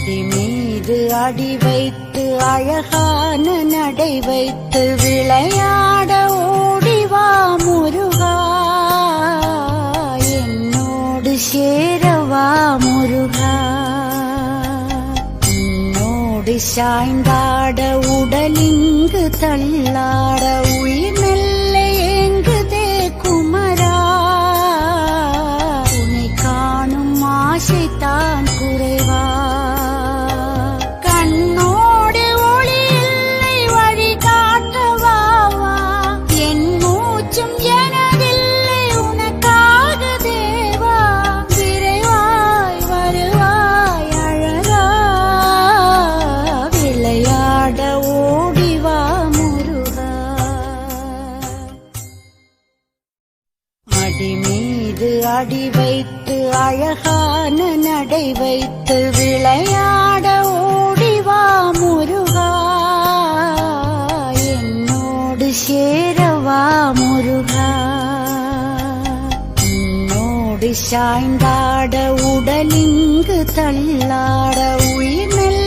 அடி மீது அடி வைத்து அழகான நடை வைத்து விளையாட ஓடிவா முருகா, என்னோடு சேரவா முருகா. உன்னோடு சாய்ந்தாட உடலிங்கு தள்ளாட உயிர் மெல்ல ஏங்குதே குமரா. உன்னை காணும் ஆசைத்தான் குறைவா. கண்ணோடு ஒளி இல்லை வழி காட்டவா, என் மூச்சும் எனதில்லை உனக்காக தேவா. விரைவாய் வருவாய் அழகா, விளையாட ஓடிவா முருகா. அடி மீது அடி வைத்து அழகான நடை வைத்து விளையாட ஓடிவா முருகா, என்னோடு சேரவா முருகா. உன்னோடு சாய்ந்தாட உடலிங்கு தள்ளாட உயிர் மெல்ல